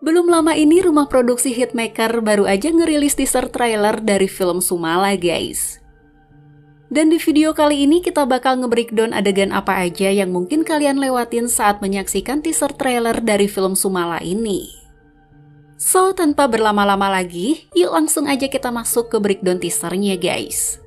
Belum lama ini rumah produksi Hitmaker baru aja ngerilis teaser trailer dari film Sumala guys. Dan di video kali ini kita bakal nge-breakdown adegan apa aja yang mungkin kalian lewatin saat menyaksikan teaser trailer dari film Sumala ini. So, tanpa berlama-lama lagi, yuk langsung aja kita masuk ke breakdown teasernya guys.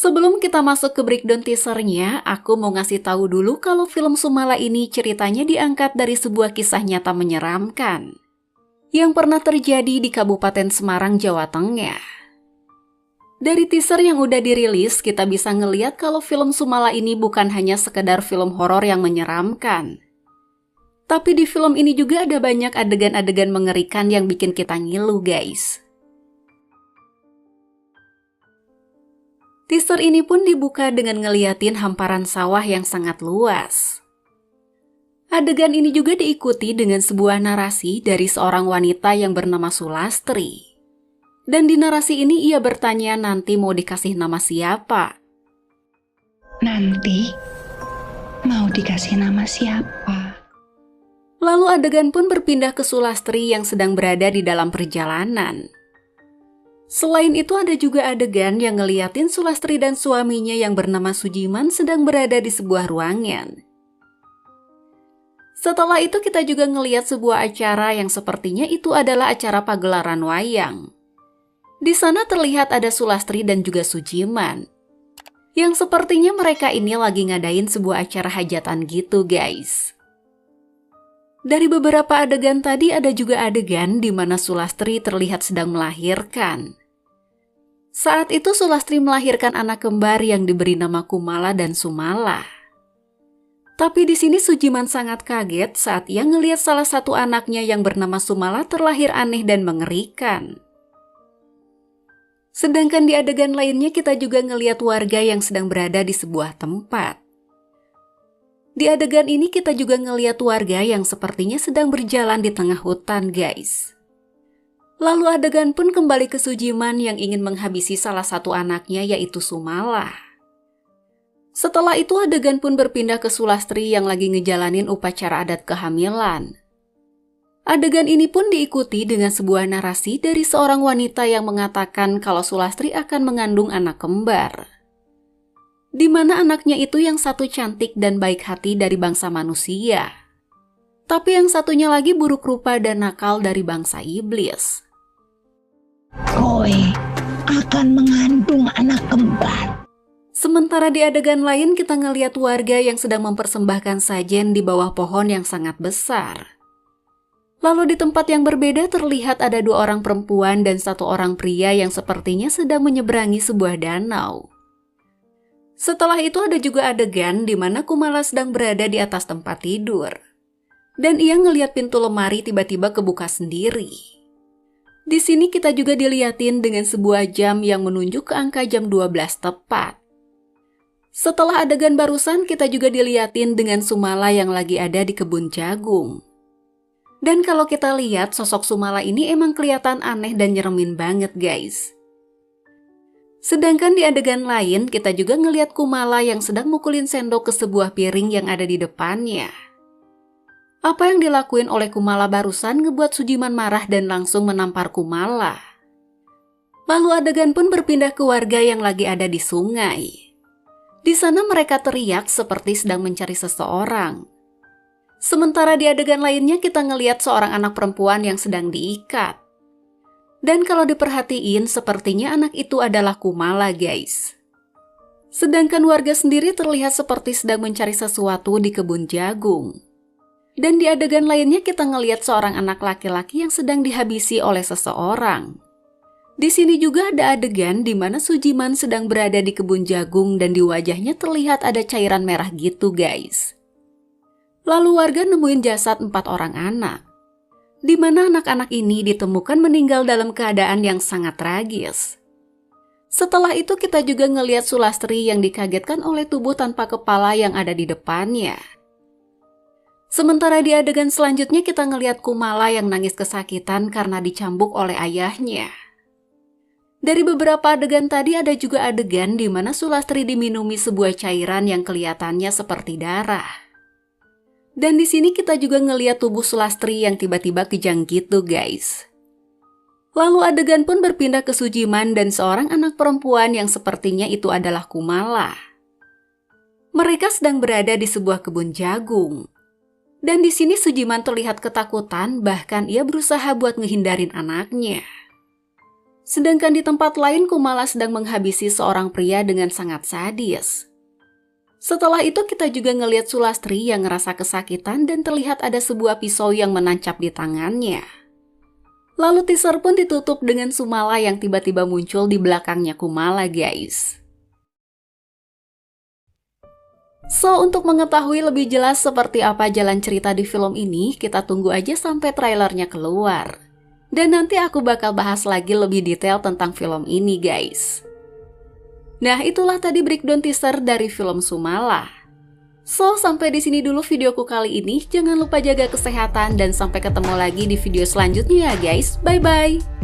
Sebelum kita masuk ke breakdown teasernya, aku mau ngasih tahu dulu kalau film Sumala ini ceritanya diangkat dari sebuah kisah nyata menyeramkan yang pernah terjadi di Kabupaten Semarang, Jawa Tengah. Dari teaser yang udah dirilis, kita bisa ngeliat kalau film Sumala ini bukan hanya sekedar film horor yang menyeramkan. Tapi di film ini juga ada banyak adegan-adegan mengerikan yang bikin kita ngilu guys. Teaser ini pun dibuka dengan ngeliatin hamparan sawah yang sangat luas. Adegan ini juga diikuti dengan sebuah narasi dari seorang wanita yang bernama Sulastri. Dan di narasi ini ia bertanya nanti mau dikasih nama siapa. Nanti mau dikasih nama siapa? Lalu adegan pun berpindah ke Sulastri yang sedang berada di dalam perjalanan. Selain itu ada juga adegan yang ngeliatin Sulastri dan suaminya yang bernama Sujiman sedang berada di sebuah ruangan. Setelah itu kita juga ngeliat sebuah acara yang sepertinya itu adalah acara pagelaran wayang. Di sana terlihat ada Sulastri dan juga Sujiman. Yang sepertinya mereka ini lagi ngadain sebuah acara hajatan gitu guys. Dari beberapa adegan tadi ada juga adegan di mana Sulastri terlihat sedang melahirkan. Saat itu Sulastri melahirkan anak kembar yang diberi nama Kumala dan Sumala. Tapi di sini Sujiman sangat kaget saat ia ngelihat salah satu anaknya yang bernama Sumala terlahir aneh dan mengerikan. Sedangkan di adegan lainnya kita juga ngelihat warga yang sedang berada di sebuah tempat. Di adegan ini kita juga ngelihat warga yang sepertinya sedang berjalan di tengah hutan guys. Lalu adegan pun kembali ke Sujiman yang ingin menghabisi salah satu anaknya yaitu Sumala. Setelah itu adegan pun berpindah ke Sulastri yang lagi ngejalanin upacara adat kehamilan. Adegan ini pun diikuti dengan sebuah narasi dari seorang wanita yang mengatakan kalau Sulastri akan mengandung anak kembar. Di mana anaknya itu yang satu cantik dan baik hati dari bangsa manusia. Tapi yang satunya lagi buruk rupa dan nakal dari bangsa iblis. Kowe akan mengandung anak kembar. Sementara di adegan lain kita ngelihat warga yang sedang mempersembahkan sajen di bawah pohon yang sangat besar. Lalu di tempat yang berbeda terlihat ada dua orang perempuan dan satu orang pria yang sepertinya sedang menyeberangi sebuah danau. Setelah itu ada juga adegan di mana Kumala sedang berada di atas tempat tidur. Dan ia ngelihat pintu lemari tiba-tiba kebuka sendiri. Di sini kita juga dilihatin dengan sebuah jam yang menunjuk ke angka jam 12 tepat. Setelah adegan barusan kita juga dilihatin dengan Sumala yang lagi ada di kebun jagung. Dan kalau kita lihat sosok Sumala ini emang kelihatan aneh dan nyeremin banget guys. Sedangkan di adegan lain kita juga ngelihat Kumala yang sedang mukulin sendok ke sebuah piring yang ada di depannya. Apa yang dilakuin oleh Kumala barusan ngebuat Sujiman marah dan langsung menampar Kumala. Lalu adegan pun berpindah ke warga yang lagi ada di sungai. Di sana mereka teriak seperti sedang mencari seseorang. Sementara di adegan lainnya kita ngelihat seorang anak perempuan yang sedang diikat. Dan kalau diperhatiin sepertinya anak itu adalah Kumala guys. Sedangkan warga sendiri terlihat seperti sedang mencari sesuatu di kebun jagung. Dan di adegan lainnya kita ngelihat seorang anak laki-laki yang sedang dihabisi oleh seseorang. Di sini juga ada adegan di mana Sujiman sedang berada di kebun jagung dan di wajahnya terlihat ada cairan merah gitu guys. Lalu warga nemuin jasad 4 orang anak. Di mana anak-anak ini ditemukan meninggal dalam keadaan yang sangat tragis. Setelah itu kita juga ngeliat Sulastri yang dikagetkan oleh tubuh tanpa kepala yang ada di depannya. Sementara di adegan selanjutnya kita ngeliat Kumala yang nangis kesakitan karena dicambuk oleh ayahnya. Dari beberapa adegan tadi ada juga adegan di mana Sulastri diminumi sebuah cairan yang kelihatannya seperti darah. Dan di sini kita juga ngeliat tubuh Sulastri yang tiba-tiba kejang gitu guys. Lalu adegan pun berpindah ke Sujiman dan seorang anak perempuan yang sepertinya itu adalah Kumala. Mereka sedang berada di sebuah kebun jagung. Dan di sini Sujiman terlihat ketakutan, bahkan ia berusaha buat ngehindarin anaknya. Sedangkan di tempat lain Kumala sedang menghabisi seorang pria dengan sangat sadis. Setelah itu kita juga ngelihat Sulastri yang ngerasa kesakitan dan terlihat ada sebuah pisau yang menancap di tangannya. Lalu teaser pun ditutup dengan Sumala yang tiba-tiba muncul di belakangnya Kumala guys. So, untuk mengetahui lebih jelas seperti apa jalan cerita di film ini, kita tunggu aja sampai trailernya keluar. Dan nanti aku bakal bahas lagi lebih detail tentang film ini guys. Nah, itulah tadi breakdown teaser dari film Sumala. So, sampai di sini dulu videoku kali ini. Jangan lupa jaga kesehatan dan sampai ketemu lagi di video selanjutnya ya guys. Bye-bye!